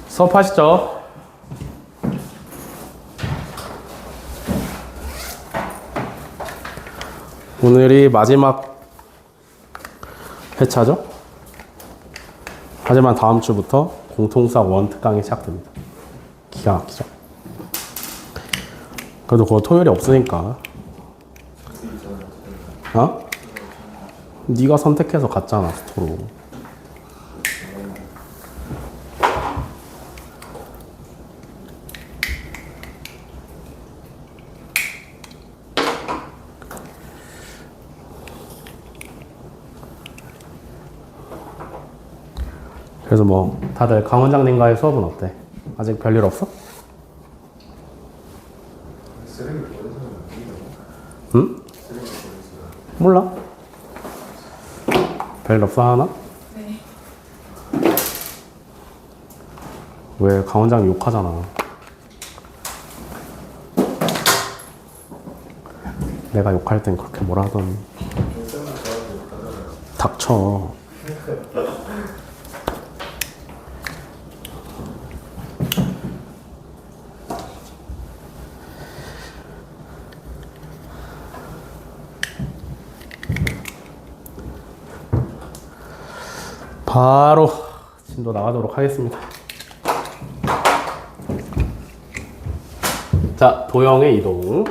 수업하시죠. 오늘이 마지막 회차죠. 하지만 다음 주부터 공통수학 원특강이 시작됩니다. 기가 막히죠. 그래도 그거 토요일에 없으니까. 어? 네가 선택해서 갔잖아, 스토로. 그래서 뭐 다들 강 원장님과의 수업은 어때? 아직 별일 없어? 응? 몰라. 별일 없어 하나? 네. 왜 강 원장이 욕하잖아. 내가 욕할 땐 그렇게 뭐라 하더니. 닥쳐. 바로 진도 나가도록 하겠습니다. 자, 도형의 이동.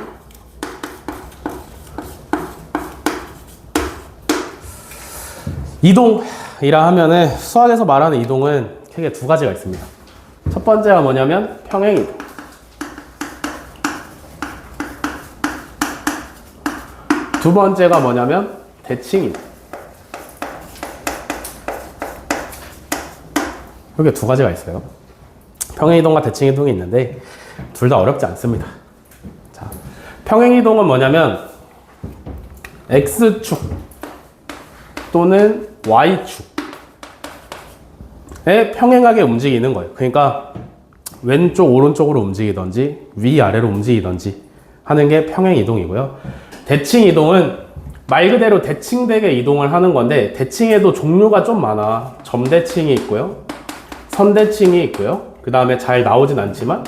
이동이라 하면은 수학에서 말하는 이동은 크게 두 가지가 있습니다. 첫 번째가 뭐냐면 평행이동. 두 번째가 뭐냐면 대칭이동. 이렇게 두 가지가 있어요. 평행이동과 대칭이동이 있는데 둘 다 어렵지 않습니다. 자, 평행이동은 뭐냐면 X축 또는 Y축에 평행하게 움직이는 거예요. 그러니까 왼쪽 오른쪽으로 움직이든지 위아래로 움직이든지 하는 게 평행이동이고요. 대칭이동은 말 그대로 대칭되게 이동을 하는 건데 대칭에도 종류가 좀 많아. 점대칭이 있고요. 선대칭이 있고요. 그 다음에 잘 나오진 않지만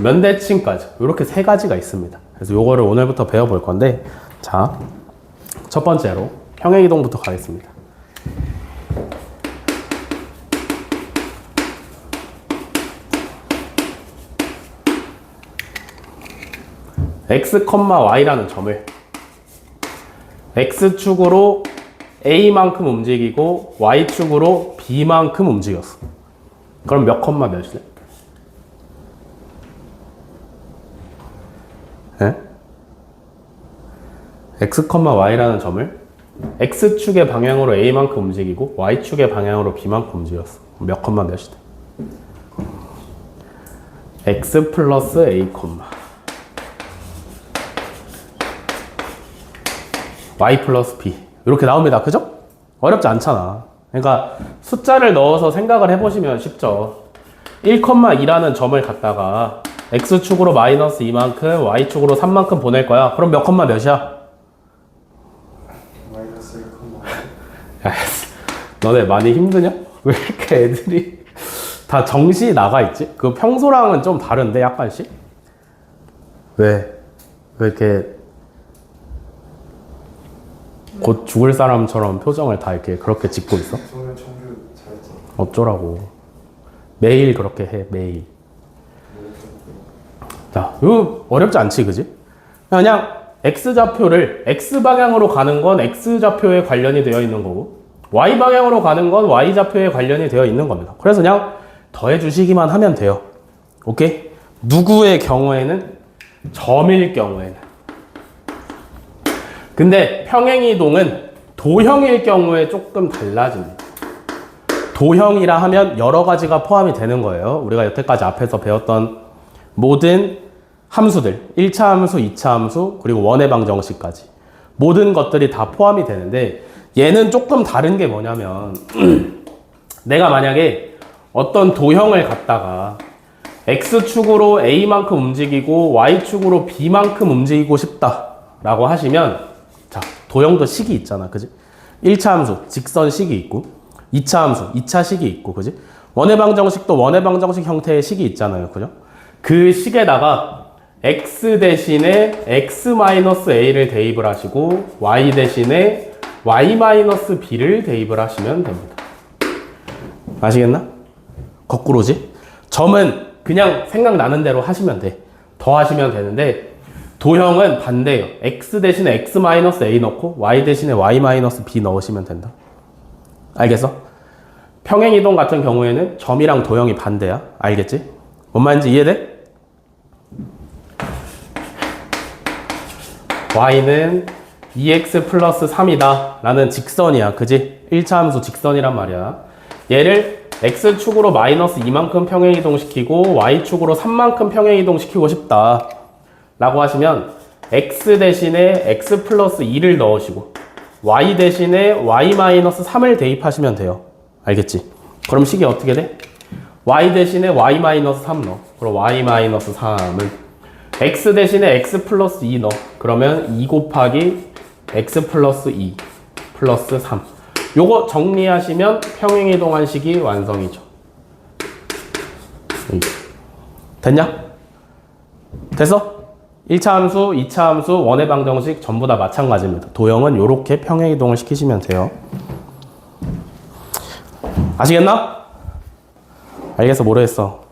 면대칭까지 이렇게 세 가지가 있습니다. 그래서 요거를 오늘부터 배워볼 건데, 자, 첫 번째로 평행이동부터 가겠습니다. x, y라는 점을 x축으로 a만큼 움직이고 y축으로 b만큼 움직였어. 그럼 몇 컴마 몇이네? 예? x, y라는 점을 x축의 방향으로 a만큼 움직이고 y축의 방향으로 b만큼 움직였어. 몇 컴마 몇이네? x 플러스 a 컴마 y 플러스 b 이렇게 나옵니다. 그죠? 어렵지 않잖아. 그러니까 숫자를 넣어서 생각을 해보시면 쉽죠. 1,2라는 점을 갖다가 x축으로 마이너스 2만큼 y축으로 3만큼 보낼 거야. 그럼 몇 컴마 몇이야? 마이너스 1,. 야, 너네 많이 힘드냐? 왜 이렇게 애들이 다 정시 나가 있지? 그 평소랑은 좀 다른데 약간씩? 왜 이렇게 곧 죽을 사람처럼 표정을 다 이렇게 그렇게 짓고 있어? 오늘 청주 잘했잖아. 어쩌라고. 매일 그렇게 해, 매일. 자, 이거 어렵지 않지, 그지? 그냥 x좌표를 x방향으로 가는 건 x좌표에 관련이 되어 있는 거고 y방향으로 가는 건 y좌표에 관련이 되어 있는 겁니다. 그래서 그냥 더해 주시기만 하면 돼요. 오케이? 누구의 경우에는? 점일 경우에는. 근데 평행이동은 도형일 경우에 조금 달라집니다. 도형이라 하면 여러 가지가 포함이 되는 거예요. 우리가 여태까지 앞에서 배웠던 모든 함수들, 1차 함수, 2차 함수, 그리고 원의 방정식까지 모든 것들이 다 포함이 되는데 얘는 조금 다른 게 뭐냐면 내가 만약에 어떤 도형을 갖다가 X축으로 A만큼 움직이고 Y축으로 B만큼 움직이고 싶다라고 하시면 자, 도형도 식이 있잖아. 그지? 1차 함수, 직선식이 있고, 2차 함수, 2차 식이 있고, 그지? 원의 방정식도 원의 방정식 형태의 식이 있잖아요. 그죠? 그 식에다가 x 대신에 x-a를 대입을 하시고, y 대신에 y-b를 대입을 하시면 됩니다. 아시겠나? 거꾸로지? 점은 그냥 생각나는 대로 하시면 돼. 더 하시면 되는데, 도형은 반대예요. x 대신에 x-a 넣고 y 대신에 y-b 넣으시면 된다. 알겠어? 평행이동 같은 경우에는 점이랑 도형이 반대야. 알겠지? 뭔 말인지 이해돼? y는 2x 플러스 3이다 라는 직선이야. 그지? 1차 함수 직선이란 말이야. 얘를 x축으로 마이너스 2만큼 평행이동시키고 y축으로 3만큼 평행이동시키고 싶다 라고 하시면 x 대신에 x 플러스 2를 넣으시고 y 대신에 y 마이너스 3을 대입하시면 돼요. 알겠지? 그럼 식이 어떻게 돼? y 대신에 y 마이너스 3 넣어. 그럼 y 마이너스 3은 x 대신에 x 플러스 2 넣어. 그러면 2 곱하기 x 플러스 2 플러스 3. 요거 정리하시면 평행이동한 식이 완성이죠. 됐냐? 됐어? 1차 함수, 2차 함수, 원의 방정식 전부 다 마찬가지입니다. 도형은 이렇게 평행이동을 시키시면 돼요. 아시겠나? 알겠어? 모르겠어?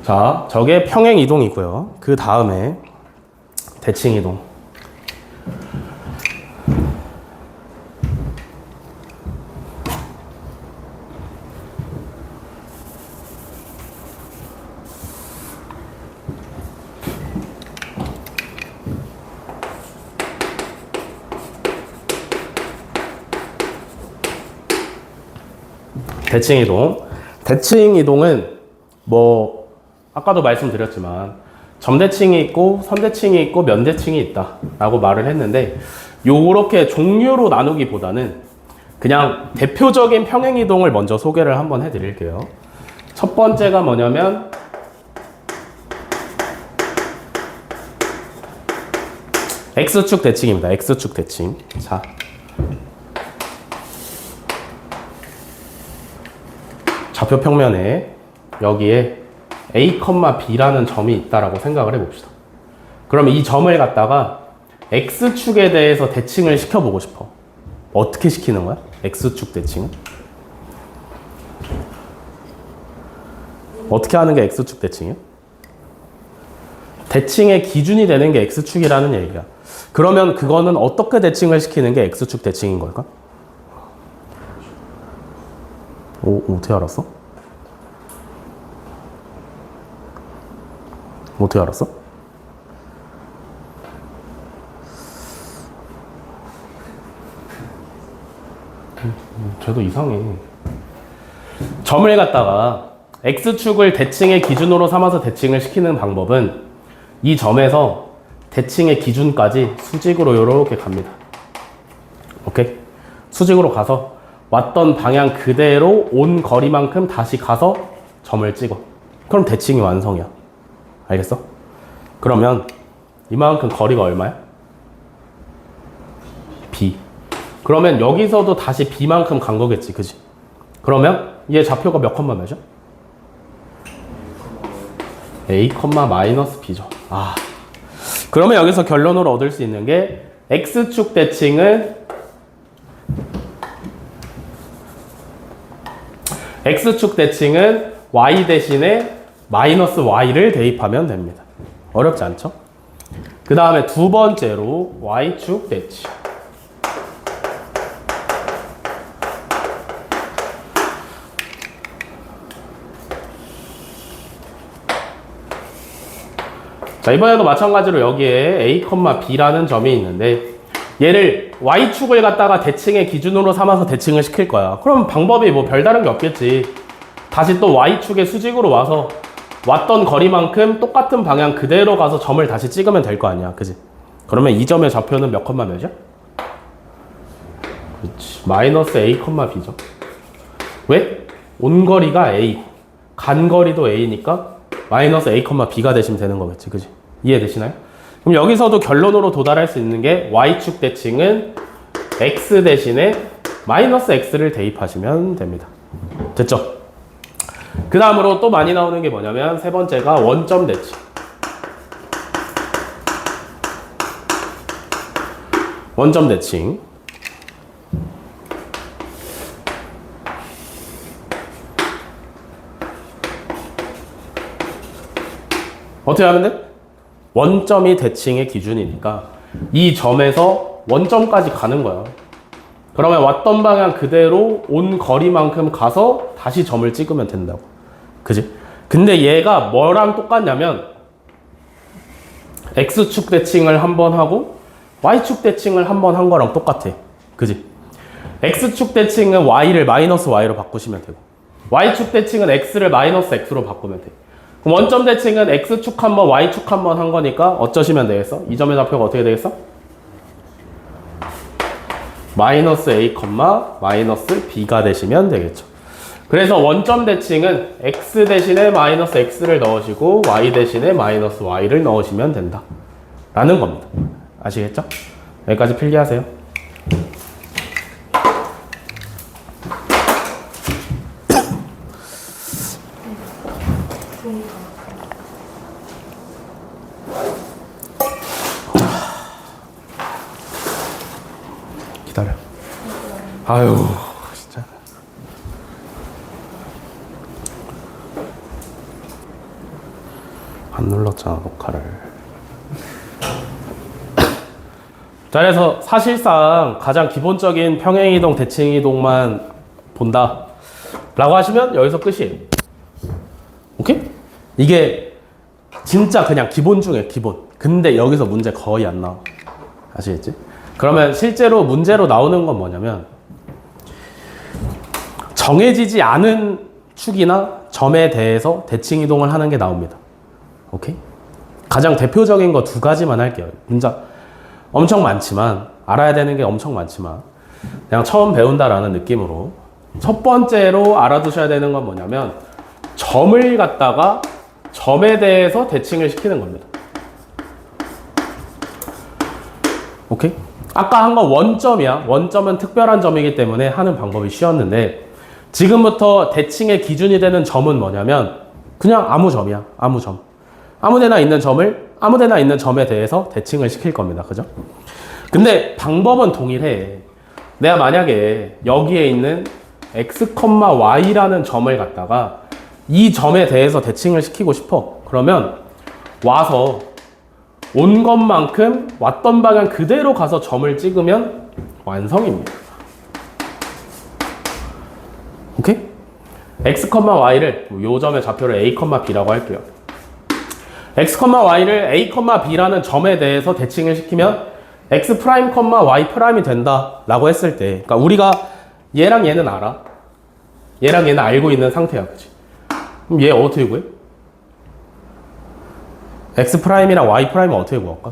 자, 저게 평행이동이고요. 그 다음에 대칭이동. 대칭이동. 대칭이동은 뭐 아까도 말씀드렸지만 점대칭이 있고 선대칭이 있고 면대칭이 있다 라고 말을 했는데 요렇게 종류로 나누기보다는 그냥 대표적인 평행이동을 먼저 소개를 한번 해드릴게요. 첫 번째가 뭐냐면 X축 대칭입니다. X축 대칭. 자, 좌표 평면에 여기에 A, B라는 점이 있다라고 생각을 해봅시다. 그럼 이 점을 갖다가 X축에 대해서 대칭을 시켜보고 싶어. 어떻게 시키는 거야? X축 대칭. 어떻게 하는 게 X축 대칭이야? 대칭의 기준이 되는 게 X축이라는 얘기야. 그러면 그거는 어떻게 대칭을 시키는 게 X축 대칭인 걸까? 어떻게 알았어? 어떻게 알았어? 쟤도 이상해. 점을 갖다가 X축을 대칭의 기준으로 삼아서 대칭을 시키는 방법은 이 점에서 대칭의 기준까지 수직으로 이렇게 갑니다. 오케이? 수직으로 가서 왔던 방향 그대로 온 거리만큼 다시 가서 점을 찍어. 그럼 대칭이 완성이야. 알겠어? 그러면 이만큼 거리가 얼마야? B. 그러면 여기서도 다시 B만큼 간 거겠지, 그지? 그러면 얘 좌표가 몇 컴마 몇이죠? A, B죠. 아, 그러면 여기서 결론으로 얻을 수 있는 게 X축 대칭은 Y 대신에 마이너스 Y를 대입하면 됩니다. 어렵지 않죠? 그 다음에 두 번째로 Y축 대칭. 자, 이번에도 마찬가지로 여기에 A, B라는 점이 있는데 얘를 Y축을 갖다가 대칭의 기준으로 삼아서 대칭을 시킬 거야. 그럼 방법이 뭐 별다른 게 없겠지. 다시 또 Y축의 수직으로 와서 왔던 거리만큼 똑같은 방향 그대로 가서 점을 다시 찍으면 될 거 아니야. 그지? 그러면 이 점의 좌표는 몇 컴마 몇이야? 그렇지. 마이너스 A, B죠. 왜? 온 거리가 A. 간거리도 a니까 마이너스 a, b가 되시면 되는 거겠지. 그지? 이해되시나요? 그럼 여기서도 결론으로 도달할 수 있는 게 y축 대칭은 x 대신에 마이너스 x를 대입하시면 됩니다. 됐죠? 그 다음으로 또 많이 나오는 게 뭐냐면 세 번째가 원점 대칭. 원점 대칭. 어떻게 하면 돼? 원점이 대칭의 기준이니까 이 점에서 원점까지 가는 거야. 그러면 왔던 방향 그대로 온 거리만큼 가서 다시 점을 찍으면 된다고. 그지? 근데 얘가 뭐랑 똑같냐면 X축 대칭을 한 번 하고 Y축 대칭을 한 번 한 거랑 똑같아. 그지? X축 대칭은 Y를 마이너스 Y로 바꾸시면 되고 Y축 대칭은 X를 마이너스 X로 바꾸면 돼. 그럼 원점 대칭은 X축 한 번, Y축 한 번 한 거니까 어쩌시면 되겠어? 이 점의 좌표가 어떻게 되겠어? 마이너스 A, 마이너스 B가 되시면 되겠죠. 그래서 원점 대칭은 X 대신에 마이너스 X를 넣으시고 Y 대신에 마이너스 Y를 넣으시면 된다 라는 겁니다. 아시겠죠? 여기까지 필기하세요. 기다려. 아유, 진짜. 안 눌렀잖아, 녹화를. 자, 그래서 사실상 가장 기본적인 평행이동, 대칭이동만 본다 라고 하시면 여기서 끝이에요. 오케이? 이게 진짜 그냥 기본 중에 기본. 근데 여기서 문제 거의 안 나와. 아시겠지? 그러면 실제로 문제로 나오는 건 뭐냐면 정해지지 않은 축이나 점에 대해서 대칭 이동을 하는 게 나옵니다. 오케이? 가장 대표적인 거 두 가지만 할게요. 문제 엄청 많지만 알아야 되는 게 엄청 많지만 그냥 처음 배운다라는 느낌으로 첫 번째로 알아두셔야 되는 건 뭐냐면 점을 갖다가 점에 대해서 대칭을 시키는 겁니다. 오케이? 아까 한 건 원점이야. 원점은 특별한 점이기 때문에 하는 방법이 쉬웠는데 지금부터 대칭의 기준이 되는 점은 뭐냐면 그냥 아무 점이야. 아무 점. 아무 데나 있는 점을 아무 데나 있는 점에 대해서 대칭을 시킬 겁니다. 그죠? 근데 방법은 동일해. 내가 만약에 여기에 있는 x, y라는 점을 갖다가 이 점에 대해서 대칭을 시키고 싶어. 그러면 와서 온 것만큼 왔던 방향 그대로 가서 점을 찍으면 완성입니다. 오케이? x, y를 요 점의 좌표를 a, b라고 할게요. x, y를 a, b라는 점에 대해서 대칭을 시키면 x', y''이 된다 라고 했을 때 그러니까 우리가 얘랑 얘는 알아. 얘랑 얘는 알고 있는 상태야. 그치? 그럼 얘 어떻게 구해? X'이랑 Y'은 어떻게 구할까?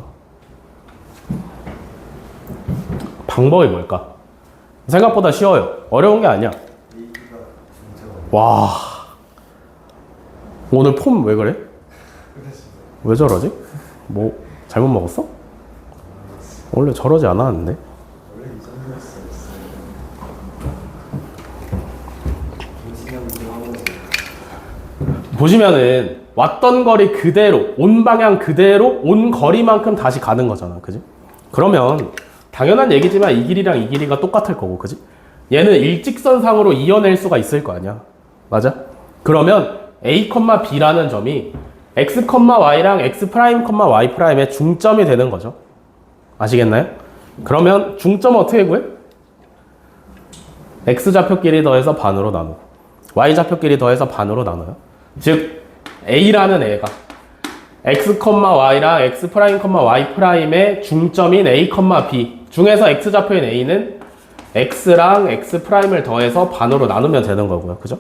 방법이 뭘까? 생각보다 쉬워요. 어려운 게 아니야. 와. 오늘 폼 왜 그래? 왜 저러지? 뭐 잘못 먹었어? 원래 저러지 않았는데? 보시면은 왔던 거리 그대로 온 방향 그대로 온 거리만큼 다시 가는 거잖아. 그지? 그러면 당연한 얘기지만 이 길이랑 이 길이가 똑같을 거고. 그지? 얘는 일직선상으로 이어낼 수가 있을 거 아니야. 맞아? 그러면 A, B라는 점이 X, Y랑 X', Y'의 중점이 되는 거죠. 아시겠나요? 그러면 중점 어떻게 구해? X 좌표끼리 더해서 반으로 나누고 Y 좌표끼리 더해서 반으로 나눠요. 즉 A라는 애가 X, Y랑 X', Y'의 중점인 A, B 중에서 X 좌표인 A는 X랑 X'을 더해서 반으로 나누면 되는 거고요. 그죠?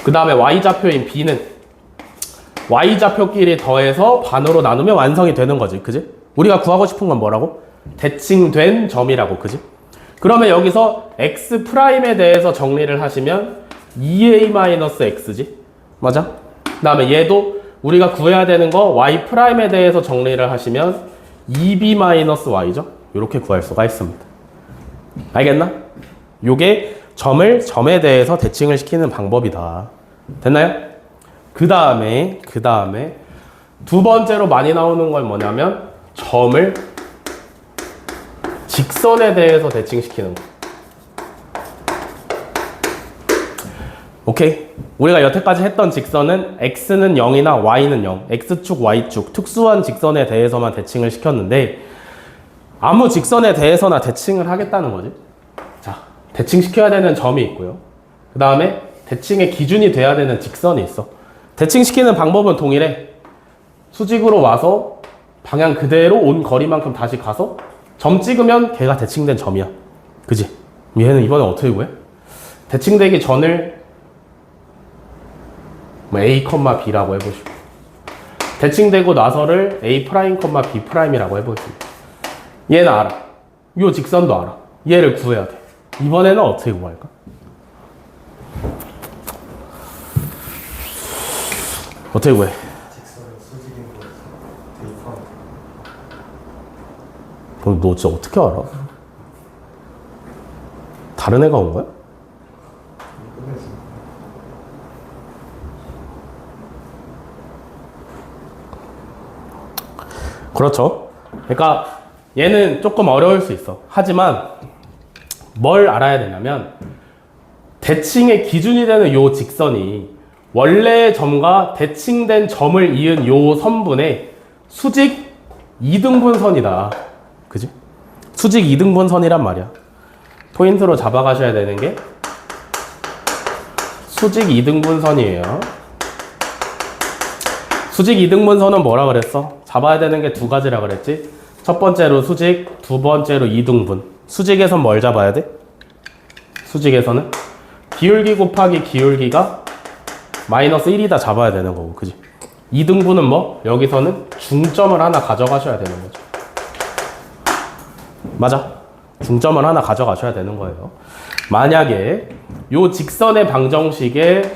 그 다음에 Y 좌표인 B는 Y 좌표끼리 더해서 반으로 나누면 완성이 되는 거지. 그지? 우리가 구하고 싶은 건 뭐라고? 대칭된 점이라고. 그지? 그러면 여기서 X'에 대해서 정리를 하시면 2A-X지? 맞아? 그 다음에 얘도 우리가 구해야 되는 거 y''에 대해서 정리를 하시면 2b-y죠? 이렇게 구할 수가 있습니다. 알겠나? 요게 점에 대해서 대칭을 시키는 방법이다. 됐나요? 그 다음에 두 번째로 많이 나오는 건 뭐냐면 점을 직선에 대해서 대칭시키는 거. 오케이? 우리가 여태까지 했던 직선은 x는 0이나 y는 0, x축, y축, 특수한 직선에 대해서만 대칭을 시켰는데 아무 직선에 대해서나 대칭을 하겠다는 거지. 자, 대칭시켜야 되는 점이 있고요. 그 다음에 대칭의 기준이 돼야 되는 직선이 있어. 대칭시키는 방법은 동일해. 수직으로 와서 방향 그대로 온 거리만큼 다시 가서 점 찍으면 걔가 대칭된 점이야. 그지? 얘는 이번에 어떻게 구해? 대칭되기 전을 A, B라고 해보시고 대칭되고 나서를 A', B'이라고 해보겠습니다. 얘는 알아. 요 직선도 알아. 얘를 구해야 돼. 이번에는 어떻게 구할까? 어떻게 구해? 직선을 수직인 거 대입하면 그럼 너 진짜 어떻게 알아? 다른 애가 온 거야? 끝내지. 그렇죠. 그러니까 얘는 조금 어려울 수 있어. 하지만 뭘 알아야 되냐면 대칭의 기준이 되는 요 직선이 원래의 점과 대칭된 점을 이은 요 선분의 수직 2등분선이다. 그지? 수직 2등분선이란 말이야. 포인트로 잡아가셔야 되는 게 수직 2등분선이에요. 수직 2등분선은 뭐라 그랬어? 잡아야 되는 게 두 가지라 그랬지? 첫 번째로 수직, 두 번째로 2등분. 수직에선 뭘 잡아야 돼? 수직에서는 기울기 곱하기 기울기가 마이너스 1이다 잡아야 되는 거고, 그지? 2등분은 뭐? 여기서는 중점을 하나 가져가셔야 되는 거죠. 맞아. 중점을 하나 가져가셔야 되는 거예요. 만약에 요 직선의 방정식의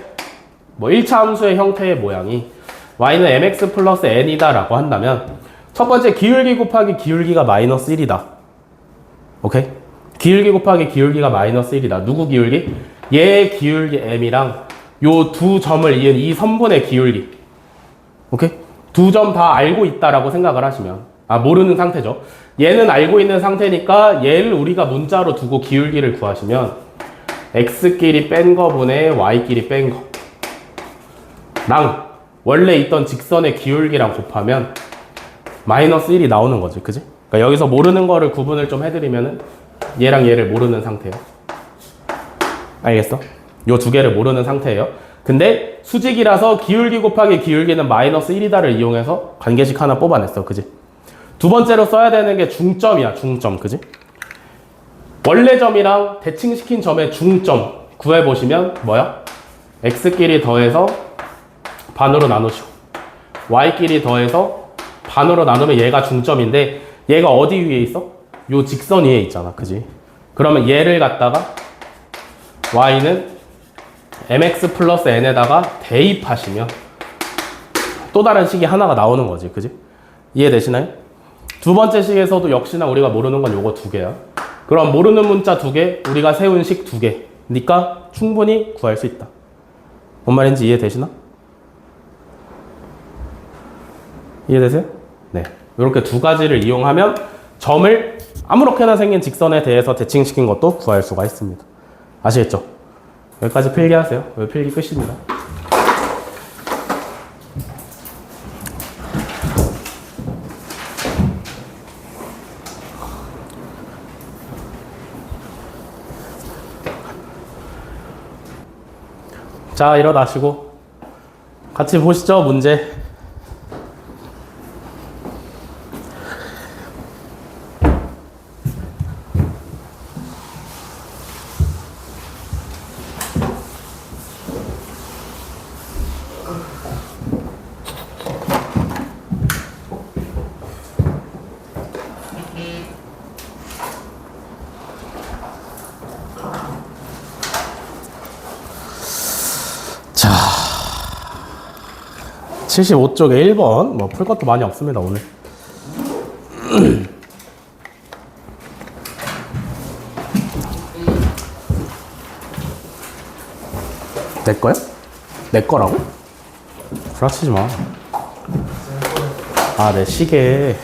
뭐 1차 함수의 형태의 모양이 y는 mx 플러스 n이다 라고 한다면 첫 번째 기울기 곱하기 기울기가 마이너스 1이다. 오케이? 기울기 곱하기 기울기가 마이너스 1이다. 누구 기울기? 얘의 기울기 m이랑 요 두 점을 이은 이 선분의 기울기. 오케이? 두 점 다 알고 있다라고 생각을 하시면 모르는 상태죠. 얘는 알고 있는 상태니까 얘를 우리가 문자로 두고 기울기를 구하시면 x끼리 뺀 거분의 y끼리 뺀 거랑 원래 있던 직선의 기울기랑 곱하면 마이너스 1이 나오는 거지. 그지? 그러니까 여기서 모르는 거를 구분을 좀 해드리면은 얘랑 얘를 모르는 상태예요. 알겠어? 요 두 개를 모르는 상태예요. 근데 수직이라서 기울기 곱하기 기울기는 마이너스 1이다를 이용해서 관계식 하나 뽑아냈어. 그지? 두 번째로 써야 되는 게 중점이야. 중점. 그지? 원래 점이랑 대칭시킨 점의 중점 구해보시면 뭐야? x끼리 더해서 반으로 나누시고 y끼리 더해서 반으로 나누면 얘가 중점인데 얘가 어디 위에 있어? 요 직선 위에 있잖아. 그지? 그러면 얘를 갖다가 y는 mx 플러스 n에다가 대입하시면 또 다른 식이 하나가 나오는 거지. 그지? 이해되시나요? 두 번째 식에서도 역시나 우리가 모르는 건 요거 두 개야. 그럼 모르는 문자 두 개, 우리가 세운 식 두 개니까 충분히 구할 수 있다. 뭔 말인지 이해되시나? 이해되세요? 네. 이렇게 두 가지를 이용하면 점을 아무렇게나 생긴 직선에 대해서 대칭시킨 것도 구할 수가 있습니다. 아시겠죠? 여기까지 필기하세요. 여기 필기 끝입니다. 자, 일어나시고 같이 보시죠, 문제. 75쪽에 1번. 뭐 풀 것도 많이 없습니다, 오늘. 내 거야? 내 거라고? 구라치지 마. 아, 내 시계.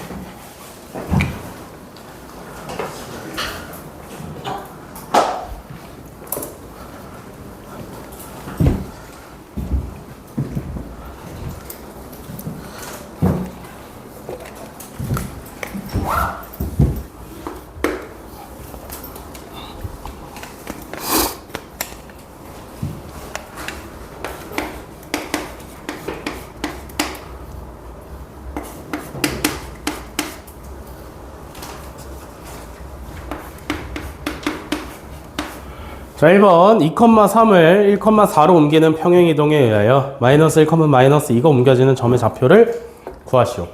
자, 1번 2,3을 1,4로 옮기는 평행이동에 의하여 마이너스 1, 마이너스 2가 옮겨지는 점의 좌표를 구하시오.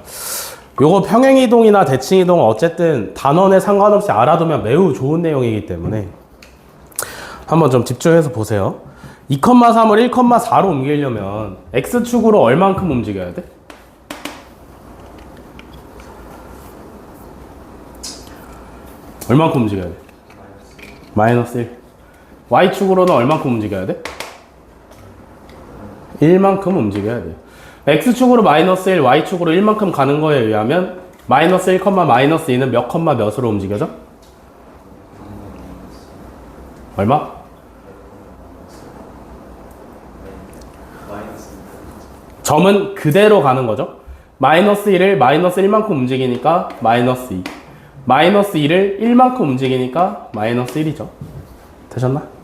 요거 평행이동이나 대칭이동은 어쨌든 단원에 상관없이 알아두면 매우 좋은 내용이기 때문에 한번 좀 집중해서 보세요. 2,3을 1,4로 옮기려면 x축으로 얼만큼 움직여야 돼? 얼만큼 움직여야 돼? 마이너스 1. y축으로는 얼만큼 움직여야 돼? 1만큼 움직여야 돼요. x축으로 마이너스 1, y축으로 1만큼 가는 거에 의하면 마이너스 1, 마이너스 2는 몇 컴마 몇으로 움직여져? 얼마? 점은 그대로 가는 거죠. 마이너스 1을 마이너스 1만큼 움직이니까 마이너스 2. 마이너스 2를 1만큼 움직이니까 마이너스 1이죠. 되셨나?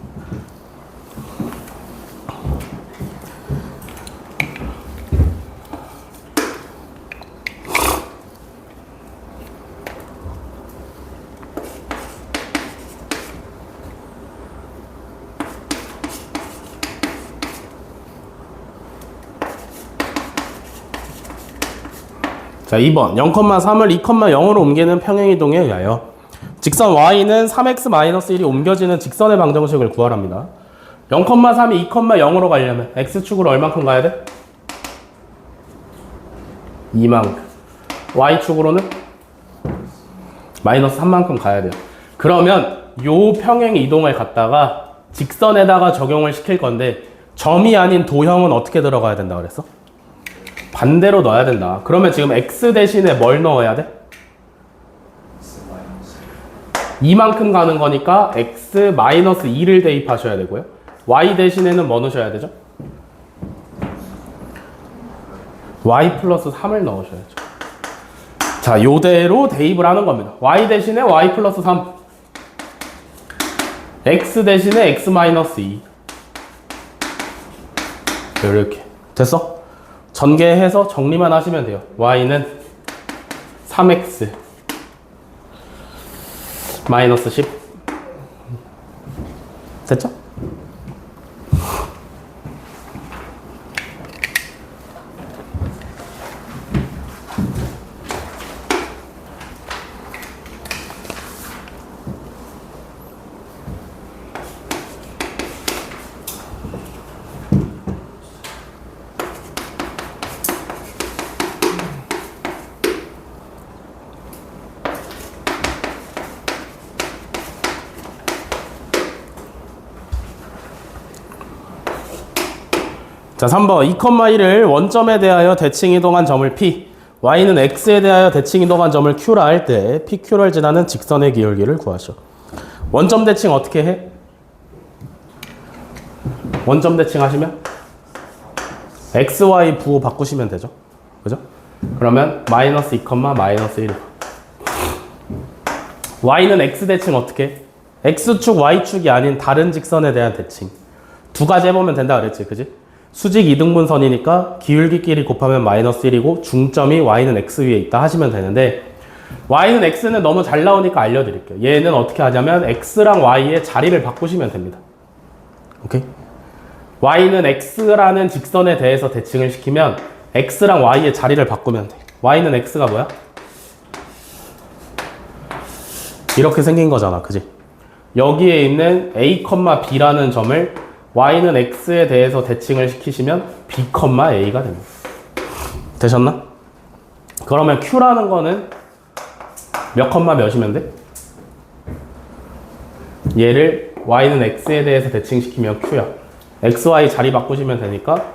자, 2번 0,3을 2,0으로 옮기는 평행이동에 의하여 직선 y는 3x-1이 옮겨지는 직선의 방정식을 구하랍니다. 0,3이 2,0으로 가려면 x축으로 얼만큼 가야 돼? 2만큼. y축으로는 마이너스 3만큼 가야 돼요. 그러면 요 평행이동을 갖다가 직선에다가 적용을 시킬 건데 점이 아닌 도형은 어떻게 들어가야 된다 그랬어? 반대로 넣어야 된다. 그러면 지금 x 대신에 뭘 넣어야 돼? 2만큼 가는 거니까 x-2를 대입하셔야 되고요. y 대신에는 뭐 넣으셔야 되죠? y 플러스 3을 넣으셔야죠. 자, 요대로 대입을 하는 겁니다. y 대신에 y 플러스 3, x 대신에 x-2. 이렇게 됐어? 전개해서 정리만 하시면 돼요. y는 3x 마이너스 10 됐죠? 자, 3번 2,1을 원점에 대하여 대칭이동한 점을 P, y는 x에 대하여 대칭이동한 점을 Q라 할 때 PQ를 지나는 직선의 기울기를 구하시오. 원점 대칭 어떻게 해? 원점 대칭 하시면 x, y 부호 바꾸시면 되죠. 그죠? 그러면 마이너스 2, 마이너스 1. y는 x 대칭 어떻게 해? x축, y축이 아닌 다른 직선에 대한 대칭. 두 가지 해보면 된다 그랬지, 그지? 수직 이등분선이니까 기울기끼리 곱하면 마이너스 1이고 중점이 y는 x 위에 있다 하시면 되는데 y는 x는 너무 잘 나오니까 알려드릴게요. 얘는 어떻게 하냐면 x랑 y의 자리를 바꾸시면 됩니다. 오케이? y는 x라는 직선에 대해서 대칭을 시키면 x랑 y의 자리를 바꾸면 돼. y는 x가 뭐야? 이렇게 생긴 거잖아, 그지? 여기에 있는 a, b라는 점을 y는 x에 대해서 대칭을 시키시면 b, a가 됩니다. 되셨나? 그러면 Q라는 거는 몇 컴마 몇이면 돼? 얘를 Y는 X에 대해서 대칭시키면 Q야. X, Y 자리 바꾸시면 되니까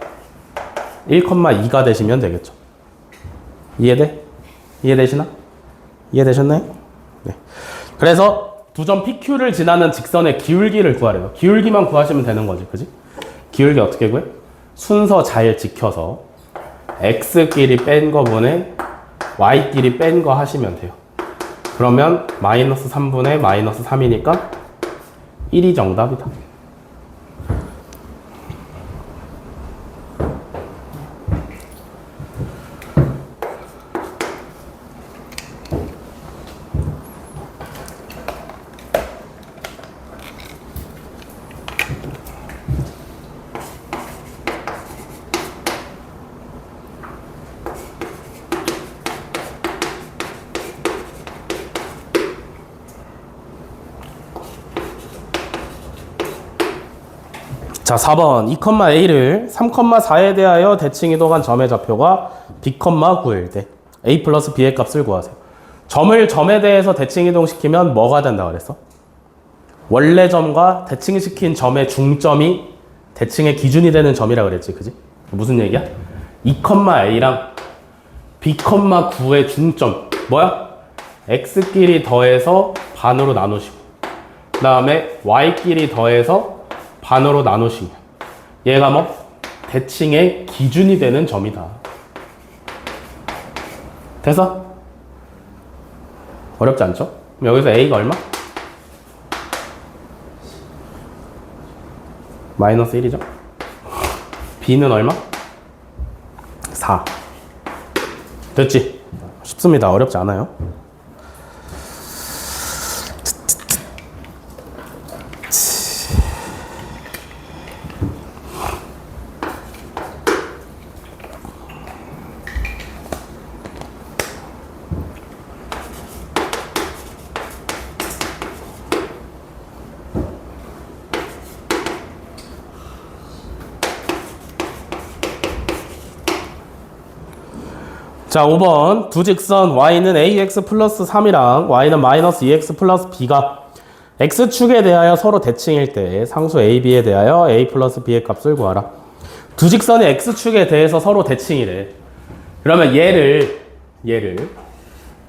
1,2가 되시면 되겠죠. 이해돼? 이해되시나? 이해되셨나요? 네. 그래서 두 점 PQ를 지나는 직선의 기울기를 구하래요. 기울기만 구하시면 되는 거지, 그지? 기울기 어떻게 구해? 순서 잘 지켜서 X끼리 뺀 거분에 Y끼리 뺀 거 하시면 돼요. 그러면 마이너스 3분의 마이너스 3이니까 1이 정답이다. 자, 4번 2,a를 3,4에 대하여 대칭 이동한 점의 좌표가 b,9일 때 a 플러스 b의 값을 구하세요. 점을 점에 대해서 대칭 이동시키면 뭐가 된다 그랬어? 원래 점과 대칭시킨 점의 중점이 대칭의 기준이 되는 점이라 그랬지, 그지? 무슨 얘기야? 2,a랑 b,9의 중점 뭐야? x끼리 더해서 반으로 나누시고 그 다음에 y끼리 더해서 반으로 나누시면 얘가 뭐? 대칭의 기준이 되는 점이다. 돼서? 어렵지 않죠? 그럼 여기서 a가 얼마? 마이너스 1이죠? b는 얼마? 4. 됐지? 쉽습니다. 어렵지 않아요. 자, 5번 두 직선 y는 ax 플러스 3이랑 y는 마이너스 2x 플러스 b가 x축에 대하여 서로 대칭일 때 상수 ab에 대하여 a 플러스 b의 값을 구하라. 두 직선이 x축에 대해서 서로 대칭이래. 그러면 얘를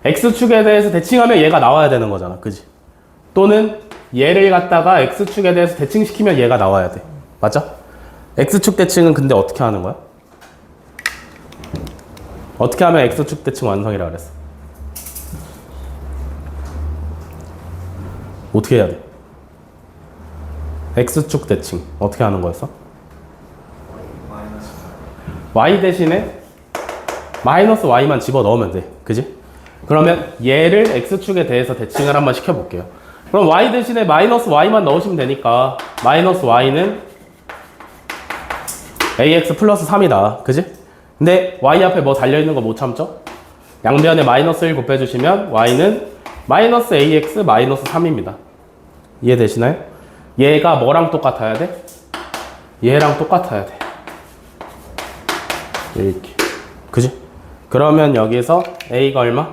x축에 대해서 대칭하면 얘가 나와야 되는 거잖아, 그지? 또는 얘를 갖다가 x축에 대해서 대칭시키면 얘가 나와야 돼. 맞죠? x축 대칭은 근데 어떻게 하는 거야? 어떻게 하면 x축 대칭 완성이라 그랬어? 어떻게 해야 돼? x축 대칭 어떻게 하는 거였어? y 대신에 마이너스 y만 집어넣으면 돼, 그지? 그러면 얘를 x축에 대해서 대칭을 한번 시켜볼게요. 그럼 y 대신에 마이너스 y만 넣으시면 되니까 마이너스 y는 ax 플러스 3이다, 그지? 근데 y 앞에 뭐 달려있는 거 못 참죠? 양변에 마이너스 1 곱해주시면 y는 마이너스 ax 마이너스 3입니다. 이해되시나요? 얘가 뭐랑 똑같아야 돼? 얘랑 똑같아야 돼. 이렇게. 그지? 그러면 여기서 a가 얼마?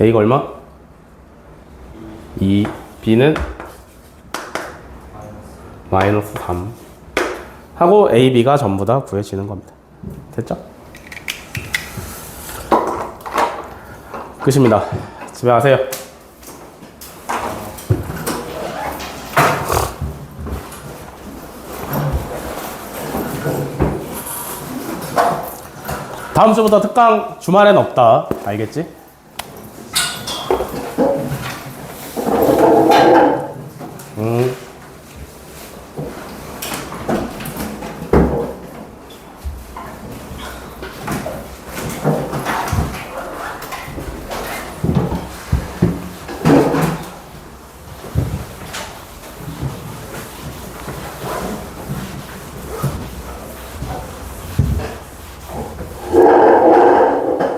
a가 얼마? 2, b는 마이너스 3 하고 A, B가 전부 다 구해지는 겁니다. 됐죠? 끝입니다. 집에 가세요. 다음 주부터 특강 주말엔 없다. 알겠지?